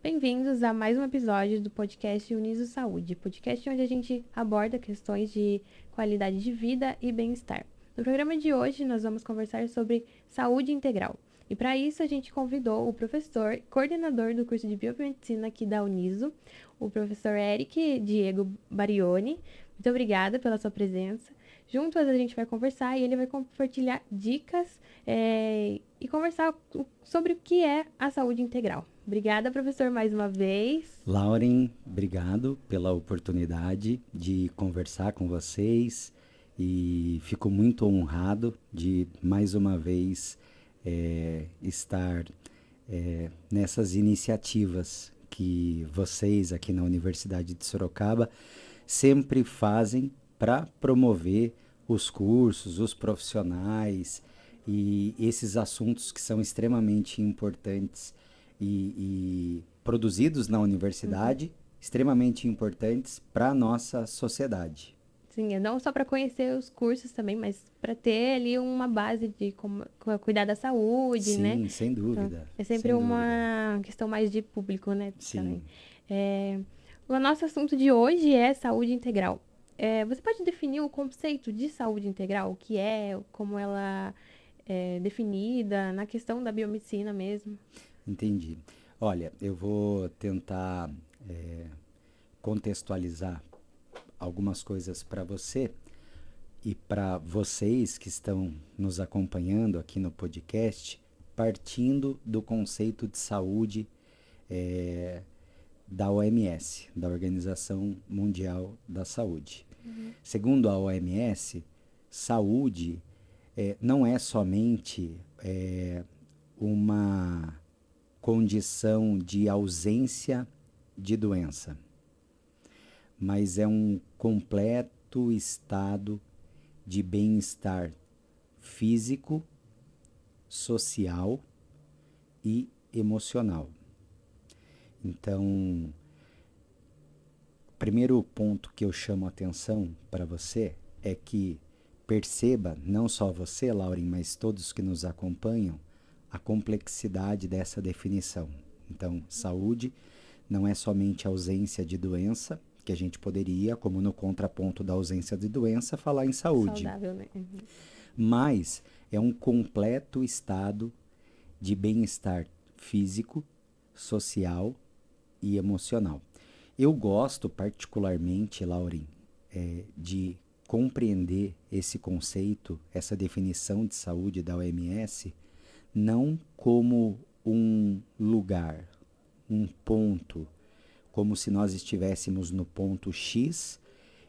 Bem-vindos a mais um episódio do podcast Uniso Saúde, podcast onde a gente aborda questões de qualidade de vida e bem-estar. No programa de hoje, nós vamos conversar sobre saúde integral. E para isso, a gente convidou o professor, coordenador do curso de Biomedicina aqui da Uniso, o professor Eric Diego Barioni. Muito obrigada pela sua presença. Juntos a gente vai conversar e ele vai compartilhar dicas e conversar sobre o que é a saúde integral. Obrigada, professor, mais uma vez. Lauren, obrigado pela oportunidade de conversar com vocês e fico muito honrado de mais uma vez estar nessas iniciativas que vocês aqui na Universidade de Sorocaba sempre fazem para promover os cursos, os profissionais e esses assuntos que são extremamente importantes e produzidos na universidade, extremamente importantes para a nossa sociedade. Sim, não só para conhecer os cursos também, mas para ter ali uma base de como cuidar da saúde, né? Sim, sem dúvida. Então, é sempre sem dúvida. uma questão mais de público, né? Sim. Também. O nosso assunto de hoje é saúde integral. Você pode definir o conceito de saúde integral, o que é, como ela é definida, na questão da biomedicina mesmo? Entendi. Olha, eu vou tentar contextualizar algumas coisas para você e para vocês que estão nos acompanhando aqui no podcast, partindo do conceito de saúde da OMS, da Organização Mundial da Saúde. Segundo a OMS, saúde não é somente uma condição de ausência de doença, mas é um completo estado de bem-estar físico, social e emocional. Então, primeiro ponto que eu chamo a atenção para você é que perceba, não só você, Lauren, mas todos que nos acompanham, a complexidade dessa definição. Então, saúde não é somente ausência de doença, que a gente poderia, como no contraponto da ausência de doença, falar em saúde. Saudável, né? Mas é um completo estado de bem-estar físico, social e emocional. Eu gosto particularmente, Lauren, de compreender esse conceito, essa definição de saúde da OMS, não como um lugar, um ponto, como se nós estivéssemos no ponto X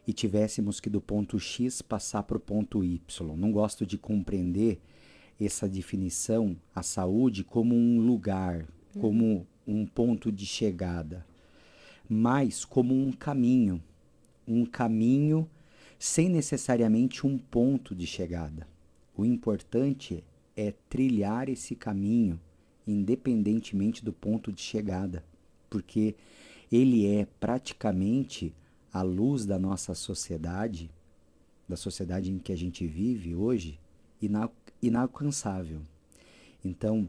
e tivéssemos que do ponto X passar para o ponto Y. Não gosto de compreender essa definição, a saúde, como um lugar, como um ponto de chegada, mas como um caminho sem necessariamente um ponto de chegada. O importante é trilhar esse caminho, independentemente do ponto de chegada, porque ele é praticamente a luz da nossa sociedade, da sociedade em que a gente vive hoje, inalcançável. Então,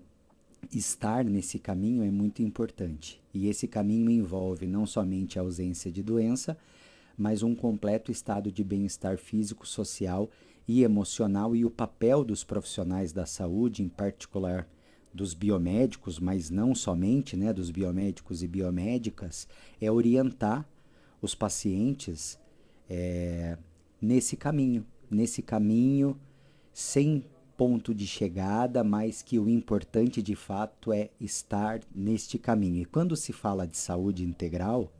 estar nesse caminho é muito importante. E esse caminho envolve não somente a ausência de doença, mas um completo estado de bem-estar físico, social e emocional, e o papel dos profissionais da saúde, em particular dos biomédicos, mas não somente, né, dos biomédicos e biomédicas, é orientar os pacientes nesse caminho sem ponto de chegada, mas que o importante de fato é estar neste caminho. E quando se fala de saúde integral,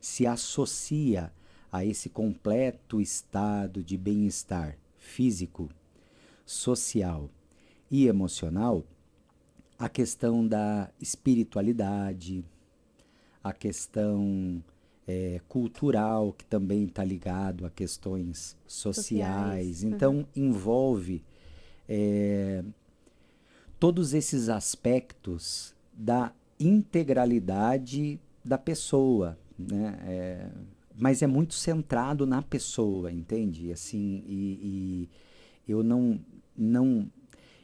se associa a esse completo estado de bem-estar físico, social e emocional a questão da espiritualidade, a questão cultural, que também está ligado a questões sociais. Então, envolve todos esses aspectos da integralidade da pessoa, né? Mas é muito centrado na pessoa, entende? Assim, e eu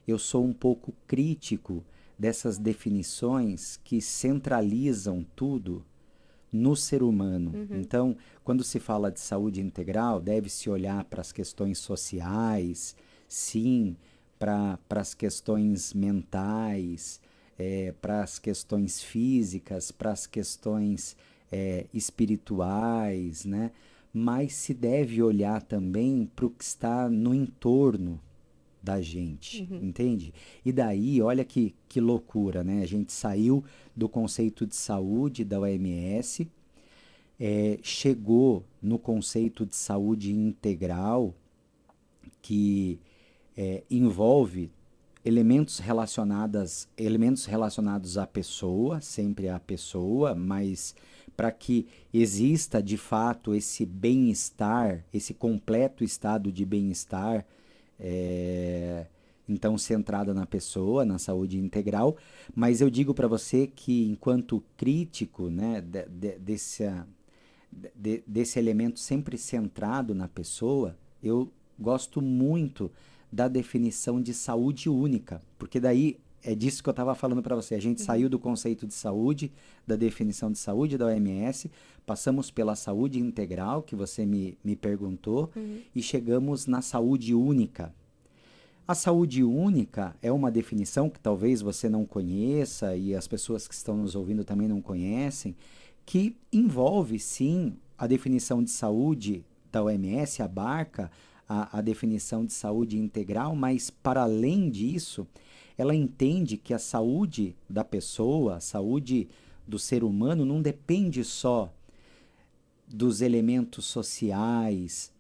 eu sou um pouco crítico dessas definições que centralizam tudo no ser humano. Então, quando se fala de saúde integral, deve-se olhar para as questões sociais, sim, para as questões mentais, para as questões físicas, para as questões espirituais, né? Mas se deve olhar também para o que está no entorno da gente, entende? E daí, olha que loucura, né? A gente saiu do conceito de saúde da OMS, chegou no conceito de saúde integral, que envolve elementos relacionados à pessoa, sempre à pessoa, mas para que exista de fato esse bem-estar, esse completo estado de bem-estar, então centrada na pessoa, na saúde integral. Mas eu digo para você que enquanto crítico, né, desse elemento sempre centrado na pessoa, eu gosto muito da definição de saúde única, porque daí é disso que eu estava falando para você. A gente saiu do conceito de saúde, da definição de saúde da OMS, passamos pela saúde integral, que você me perguntou, e chegamos na saúde única. A saúde única é uma definição que talvez você não conheça e as pessoas que estão nos ouvindo também não conhecem, que envolve, sim, a definição de saúde da OMS, abarca a definição de saúde integral, mas, para além disso, ela entende que a saúde da pessoa, a saúde do ser humano, não depende só dos elementos sociais,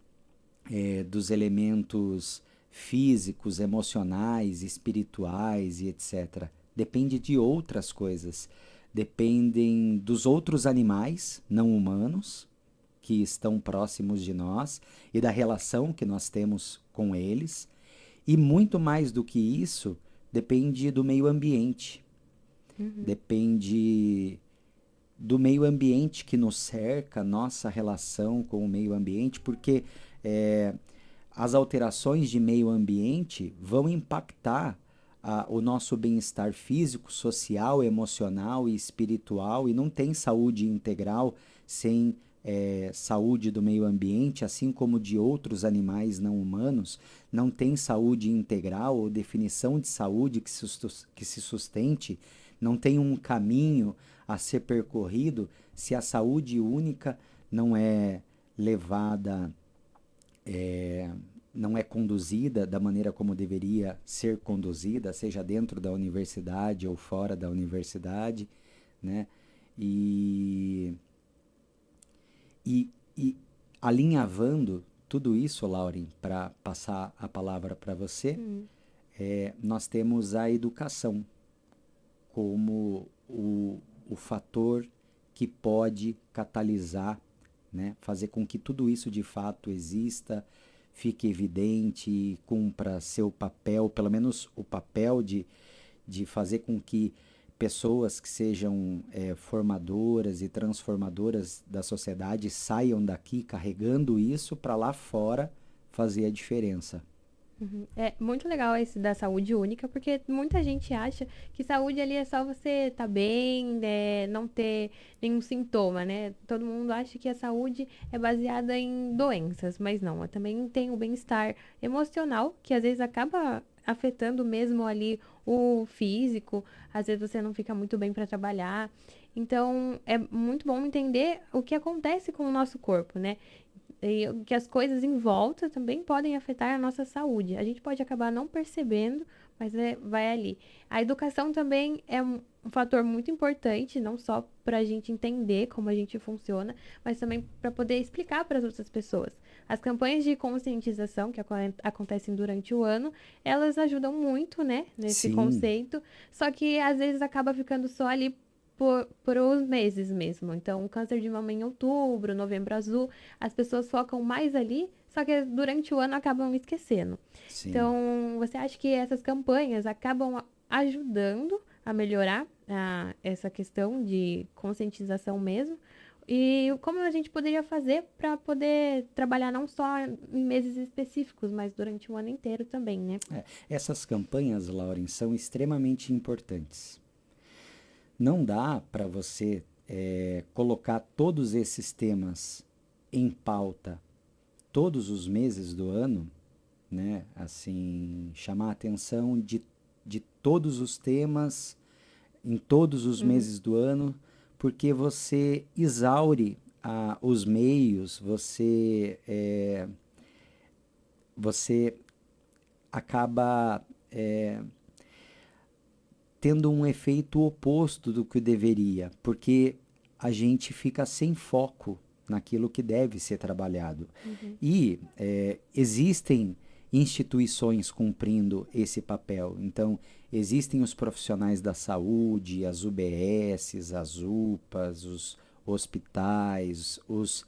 dos elementos físicos, emocionais, espirituais e etc. Depende de outras coisas. Dependem dos outros animais não humanos que estão próximos de nós e da relação que nós temos com eles. E muito mais do que isso, depende do meio ambiente. Depende do meio ambiente que nos cerca, nossa relação com o meio ambiente, porque as alterações de meio ambiente vão impactar o nosso bem-estar físico, social, emocional e espiritual, e não tem saúde integral sem saúde do meio ambiente, assim como de outros animais não humanos. Não tem saúde integral ou definição de saúde que se sustente, não tem um caminho a ser percorrido se a saúde única não é levada, não é conduzida da maneira como deveria ser conduzida, seja dentro da universidade ou fora da universidade, né? E alinhavando tudo isso, Lauren, para passar a palavra para você, nós temos a educação como o fator que pode catalisar, né? Fazer com que tudo isso de fato exista, fique evidente, cumpra seu papel, pelo menos o papel de fazer com que pessoas que sejam formadoras e transformadoras da sociedade saiam daqui carregando isso para lá fora fazer a diferença. É muito legal esse da saúde única, porque muita gente acha que saúde ali é só você estar bem, não ter nenhum sintoma, né? Todo mundo acha que a saúde é baseada em doenças, mas não. Também tem o bem-estar emocional, que às vezes acaba afetando mesmo ali o físico, às vezes você não fica muito bem para trabalhar. Então, é muito bom entender o que acontece com o nosso corpo, né? E que as coisas em volta também podem afetar a nossa saúde. A gente pode acabar não percebendo, mas vai ali. A educação também é um fator muito importante, não só para a gente entender como a gente funciona, mas também para poder explicar para as outras pessoas. As campanhas de conscientização que acontecem durante o ano, elas ajudam muito, né, nesse Sim, conceito, só que às vezes acaba ficando só ali por os meses mesmo. Então, o câncer de mama em outubro, novembro azul, as pessoas focam mais ali, só que durante o ano acabam esquecendo. sim. Então, você acha que essas campanhas acabam ajudando a melhorar essa questão de conscientização mesmo? E como a gente poderia fazer para poder trabalhar não só em meses específicos, mas durante o ano inteiro também, né? Essas campanhas, Lauren, são extremamente importantes. Não dá para você colocar todos esses temas em pauta todos os meses do ano, né? Assim, chamar a atenção de todos os temas em todos os Uhum. meses do ano, porque você exaure os meios, você acaba tendo um efeito oposto do que deveria, porque a gente fica sem foco naquilo que deve ser trabalhado. Uhum. E existem instituições cumprindo esse papel. Então, existem os profissionais da saúde, as UBSs, as UPAs, os hospitais, os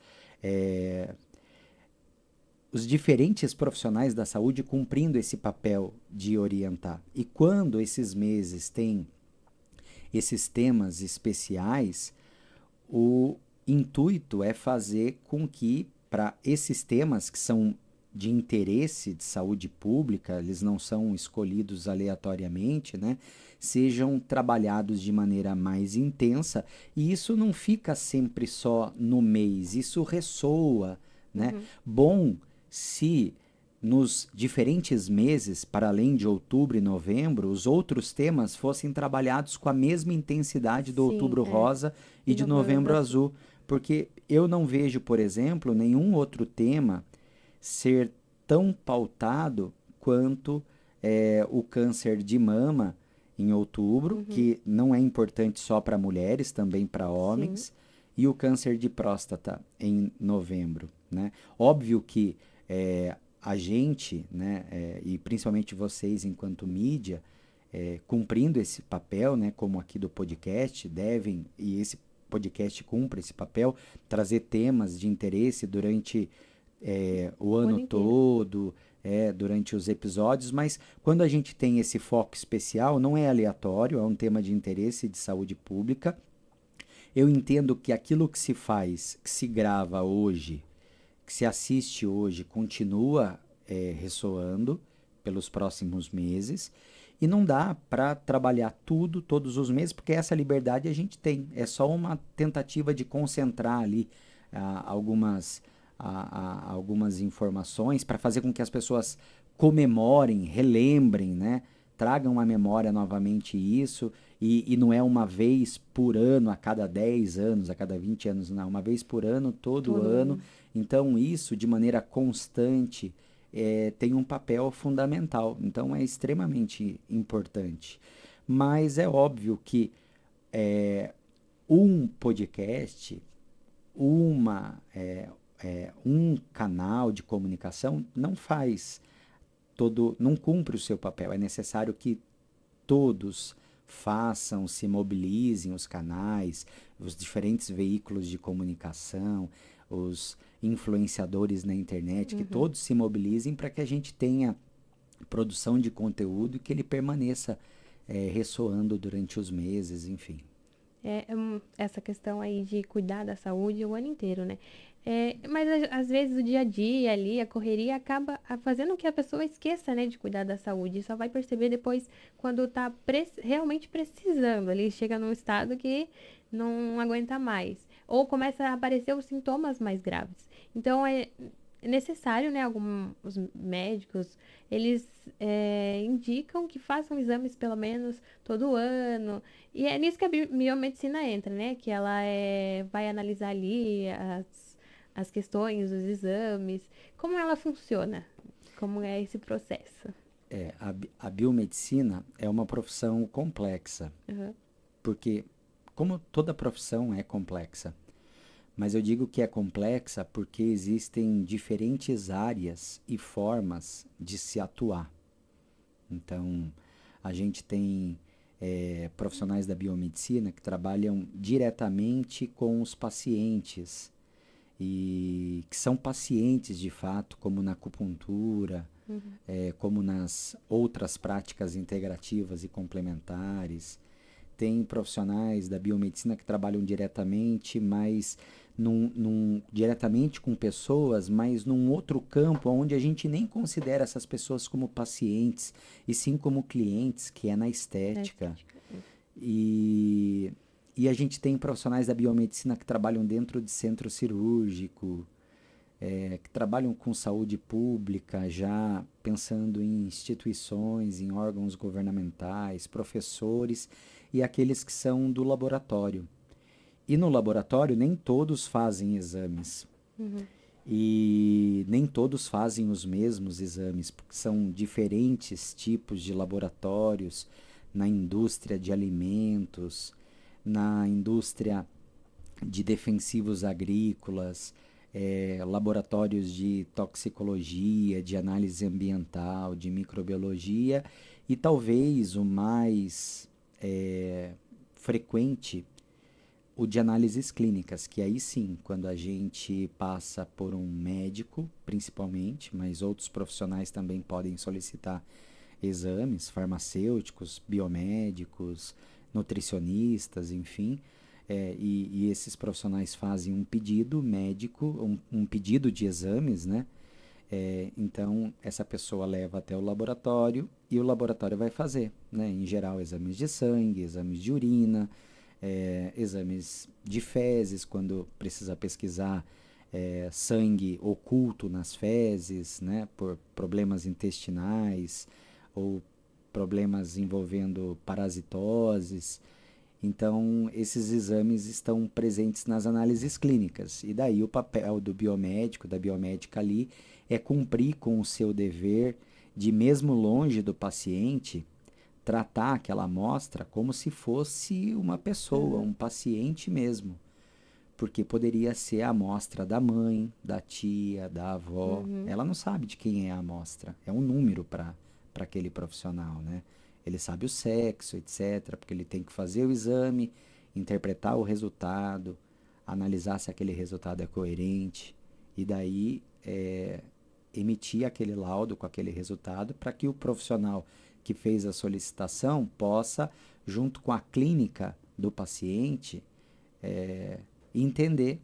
diferentes profissionais da saúde cumprindo esse papel de orientar. E quando esses meses têm esses temas especiais, o intuito é fazer com que, para esses temas que são de interesse de saúde pública, eles não são escolhidos aleatoriamente, né? Sejam trabalhados de maneira mais intensa, e isso não fica sempre só no mês, isso ressoa, né? Uhum. Bom se nos diferentes meses, para além de outubro e novembro, os outros temas fossem trabalhados com a mesma intensidade do Sim, outubro rosa e e de novembro novembro azul. azul, porque eu não vejo, por exemplo, nenhum outro tema ser tão pautado quanto o câncer de mama em outubro, Uhum. que não é importante só para mulheres, também para Sim. homens, e o câncer de próstata em novembro, né? Óbvio que a gente, né, e principalmente vocês enquanto mídia, cumprindo esse papel, né, como aqui do podcast, devem, e esse podcast cumpre esse papel, trazer temas de interesse durante o O ano ano inteiro. todo, durante os episódios, mas quando a gente tem esse foco especial, não é aleatório, é um tema de interesse de saúde pública. Eu entendo que aquilo que se faz, que se grava hoje, que se assiste hoje, continua ressoando pelos próximos meses. E não dá para trabalhar tudo todos os meses, porque essa liberdade a gente tem. É só uma tentativa de concentrar ali algumas, algumas informações para fazer com que as pessoas comemorem, relembrem, né? Tragam à memória novamente isso. E não é uma vez por ano, a cada 10 anos, a cada 20 anos, não. Uma vez por ano, todo Todo ano. ano. Então, isso, de maneira constante, tem um papel fundamental. Então, é extremamente importante. Mas é óbvio que um podcast, um canal de comunicação não faz não cumpre o seu papel. É necessário que todos façam, se mobilizem os canais, os diferentes veículos de comunicação, os influenciadores na internet, que Uhum. todos se mobilizem para que a gente tenha produção de conteúdo e que ele permaneça ressoando durante os meses, enfim. Essa questão aí de cuidar da saúde o ano inteiro, né? Mas às vezes o dia a dia ali, a correria acaba fazendo com que a pessoa esqueça, né, de cuidar da saúde. E só vai perceber depois quando tá realmente precisando. Ali chega num estado que não aguenta mais. Ou começa a aparecer os sintomas mais graves. Então é necessário, né, alguns médicos, eles indicam que façam exames pelo menos todo ano. E é nisso que a biomedicina entra, né? Que ela vai analisar ali as questões, os exames, como ela funciona, como é esse processo. A biomedicina é uma profissão complexa, Uhum. porque, como toda profissão é complexa, mas eu digo que é complexa porque existem diferentes áreas e formas de se atuar. Então, a gente tem profissionais da biomedicina que trabalham diretamente com os pacientes e que são pacientes de fato, como na acupuntura, Uhum. como nas outras práticas integrativas e complementares. tem profissionais da biomedicina que trabalham diretamente, mas diretamente com pessoas, mas num outro campo onde a gente nem considera essas pessoas como pacientes, e sim como clientes, que é na Na estética. estética. E, e a gente tem profissionais da biomedicina que trabalham dentro de centro cirúrgico, que trabalham com saúde pública, já pensando em instituições, em órgãos governamentais, professores e aqueles que são do laboratório. E no laboratório nem todos fazem exames. Uhum. E nem todos fazem os mesmos exames, porque são diferentes tipos de laboratórios na indústria de alimentos, na indústria de defensivos agrícolas, laboratórios de toxicologia, de análise ambiental, de microbiologia e talvez o mais frequente, o de análises clínicas, que aí sim, quando a gente passa por um médico, principalmente, mas outros profissionais também podem solicitar exames, farmacêuticos, biomédicos, nutricionistas, enfim, e esses profissionais fazem um pedido médico, um pedido de exames, né? Então, essa pessoa leva até o laboratório e o laboratório vai fazer, né? Em geral, exames de sangue, exames de urina, exames de fezes, quando precisa pesquisar sangue oculto nas fezes, né? Por problemas intestinais ou problemas envolvendo parasitoses. Então, esses exames estão presentes nas análises clínicas. E daí o papel do biomédico, da biomédica ali, é cumprir com o seu dever de, mesmo longe do paciente, tratar aquela amostra como se fosse uma pessoa, Uhum. um paciente mesmo. Porque poderia ser a amostra da mãe, da tia, da avó. Uhum. Ela não sabe de quem é a amostra. É um número para aquele profissional, né? Ele sabe o sexo, etc., porque ele tem que fazer o exame, interpretar o resultado, analisar se aquele resultado é coerente, e daí emitir aquele laudo com aquele resultado para que o profissional que fez a solicitação possa, junto com a clínica do paciente, entender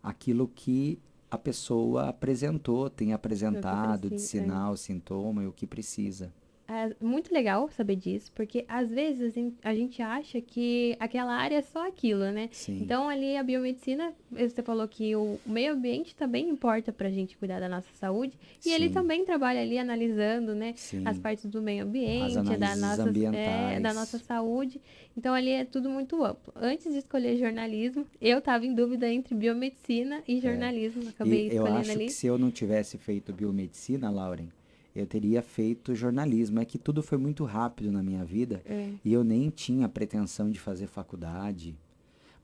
aquilo que a pessoa apresentou, tem É o que apresentado de precisa. sinal, sintoma e o que precisa. É muito legal saber disso, porque às vezes a gente acha que aquela área é só aquilo, né? Sim, Então, ali a biomedicina, você falou que o meio ambiente também importa pra gente cuidar da nossa saúde, e ele sim, também trabalha ali analisando, né, as sim. partes do meio As ambiente, análises da nossa ambientais. saúde. Então, ali é tudo muito amplo. Antes de escolher jornalismo, eu estava em dúvida entre biomedicina e jornalismo, E acabei eu escolhendo acho que ali. se eu não tivesse feito biomedicina, Lauren, eu teria feito jornalismo. É que tudo foi muito rápido na minha vida É. e eu nem tinha pretensão de fazer faculdade,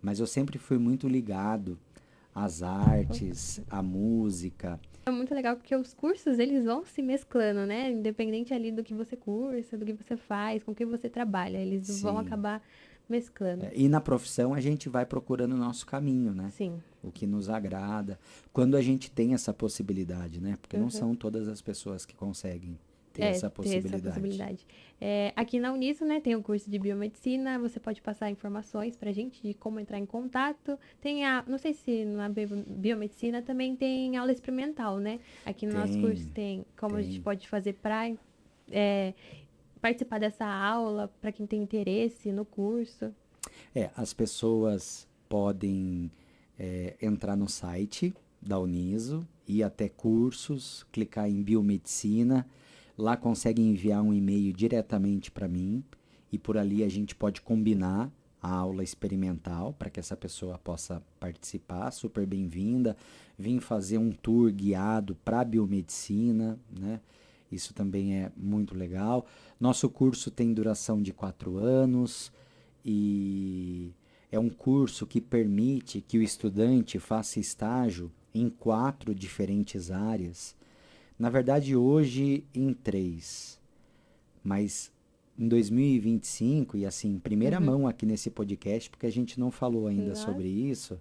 mas eu sempre fui muito ligado às artes, à música. É muito legal porque os cursos, eles vão se mesclando, né? Independente ali do que você cursa, do que você faz, com o que você trabalha, eles vão Sim. acabar mesclando. E na profissão a gente vai procurando o nosso caminho, né? Sim. O que nos agrada. Quando a gente tem essa possibilidade, né? Porque não Uhum. são todas as pessoas que conseguem ter É, essa ter essa possibilidade. possibilidade. É, aqui na Uniso, né, tem o curso de biomedicina, você pode passar informações pra gente de como entrar em contato. Tem não sei se na biomedicina também tem aula experimental, né? Aqui no nosso curso Tem, tem como a gente tem. pode fazer pra é, participar dessa aula, pra quem tem interesse no curso. As pessoas podem entrar no site da Uniso, ir até cursos, clicar em biomedicina, lá conseguem enviar um e-mail diretamente para mim e por ali a gente pode combinar a aula experimental para que essa pessoa possa participar, super bem-vinda, vir fazer um tour guiado para biomedicina, né? Isso também é muito legal. Nosso curso tem duração de 4 anos e é um curso que permite que o estudante faça estágio em 4 diferentes áreas. Na verdade, hoje em 3, mas em 2025, e assim, em primeira Uhum. mão aqui nesse podcast, porque a gente não falou ainda Nossa. sobre isso,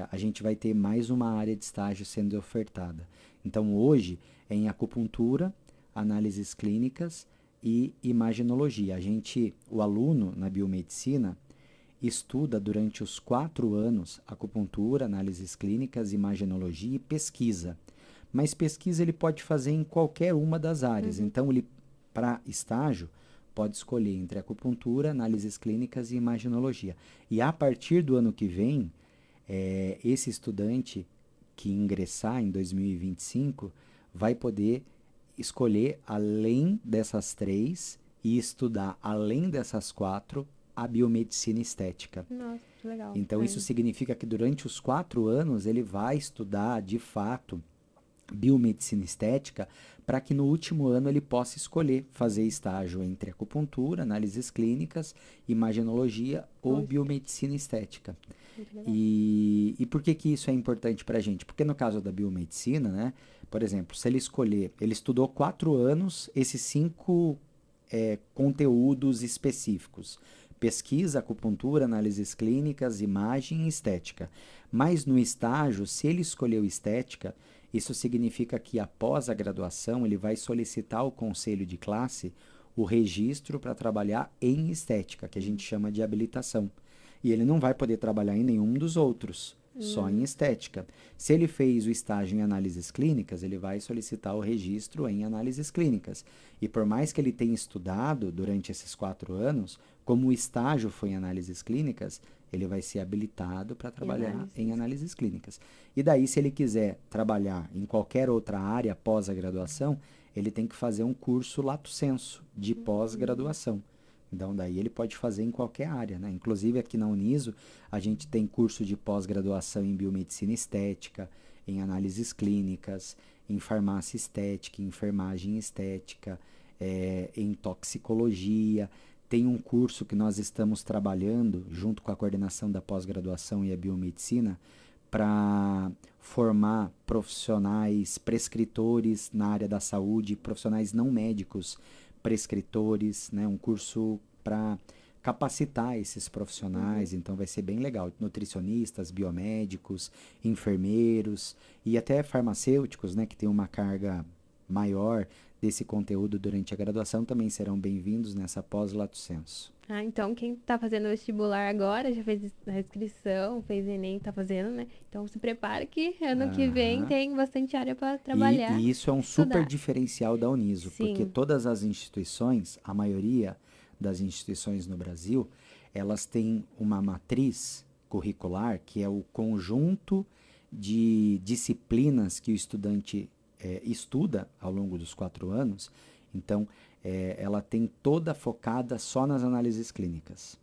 a gente vai ter mais uma área de estágio sendo ofertada. Então, hoje é em acupuntura, análises clínicas e imaginologia. O aluno na biomedicina estuda durante os 4 anos acupuntura, análises clínicas, imaginologia e pesquisa. Mas pesquisa ele pode fazer em qualquer uma das áreas. Então, ele, para estágio, pode escolher entre acupuntura, análises clínicas e imaginologia. E a partir do ano que vem, esse estudante que ingressar em 2025 vai poder escolher, além dessas 3, e estudar, além dessas 4, a biomedicina estética. Nossa, que legal. Então, isso significa que durante os 4 anos ele vai estudar, de fato, biomedicina estética, para que no último ano ele possa escolher fazer estágio entre acupuntura, análises clínicas, imaginologia ou biomedicina estética. E por que isso é importante para a gente? Porque no caso da biomedicina, né, por exemplo, se ele escolher, ele estudou 4 anos esses 5 conteúdos específicos: pesquisa, acupuntura, análises clínicas, imagem e estética. Mas no estágio, se ele escolheu estética, isso significa que após a graduação ele vai solicitar ao conselho de classe o registro para trabalhar em estética, que a gente chama de habilitação. E ele não vai poder trabalhar em nenhum dos outros, só em estética. Se ele fez o estágio em análises clínicas, ele vai solicitar o registro em análises clínicas. E por mais que ele tenha estudado durante esses 4 anos, como o estágio foi em análises clínicas, ele vai ser habilitado para trabalhar em análises clínicas. E daí, se ele quiser trabalhar em qualquer outra área após a graduação, ele tem que fazer um curso lato sensu de pós-graduação. Então, daí ele pode fazer em qualquer área, né? Inclusive, aqui na Uniso, a gente tem curso de pós-graduação em biomedicina estética, em análises clínicas, em farmácia estética, em enfermagem estética, em toxicologia. Tem um curso que nós estamos trabalhando, junto com a coordenação da pós-graduação e a biomedicina, para formar profissionais, prescritores na área da saúde, profissionais não médicos, prescritores, né? Um curso para capacitar esses profissionais, então vai ser bem legal. Nutricionistas, biomédicos, enfermeiros e até farmacêuticos, né? Que tem uma carga maior desse conteúdo durante a graduação, também serão bem-vindos nessa pós-lato sensu. Então quem está fazendo vestibular agora, já fez a inscrição, fez Enem, está fazendo, né? Então se prepara que ano que vem tem bastante área para trabalhar. E isso é um super diferencial da Uniso, porque todas as instituições, a maioria das instituições no Brasil, elas têm uma matriz curricular, que é o conjunto de disciplinas que o estudante estuda ao longo dos 4 anos. Então, ela tem toda focada só nas análises clínicas.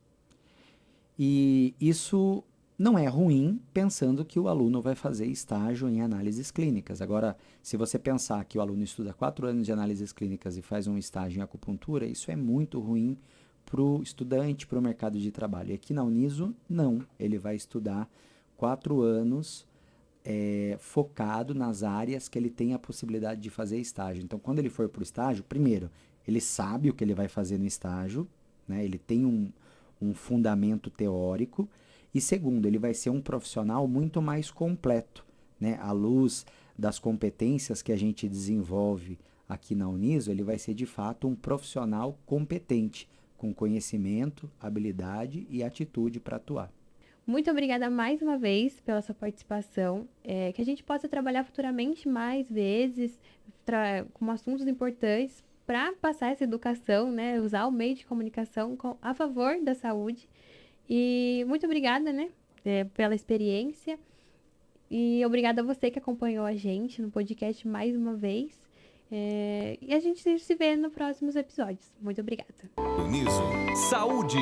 E isso não é ruim, pensando que o aluno vai fazer estágio em análises clínicas. Agora, se você pensar que o aluno estuda 4 anos de análises clínicas e faz um estágio em acupuntura, isso é muito ruim para o estudante, para o mercado de trabalho. E aqui na Uniso, não. Ele vai estudar 4 anos focado nas áreas que ele tem a possibilidade de fazer estágio. Então, quando ele for para o estágio, primeiro, ele sabe o que ele vai fazer no estágio, né? Ele tem um fundamento teórico. E segundo, ele vai ser um profissional muito mais completo, né? À luz das competências que a gente desenvolve aqui na Uniso, ele vai ser de fato um profissional competente, com conhecimento, habilidade e atitude para atuar. Muito obrigada mais uma vez pela sua participação, que a gente possa trabalhar futuramente mais vezes com assuntos importantes para passar essa educação, né? Usar o meio de comunicação a favor da saúde. E muito obrigada, né, pela experiência. E obrigada a você que acompanhou a gente no podcast mais uma vez. E a gente se vê nos próximos episódios. Muito obrigada. Uniso Saúde.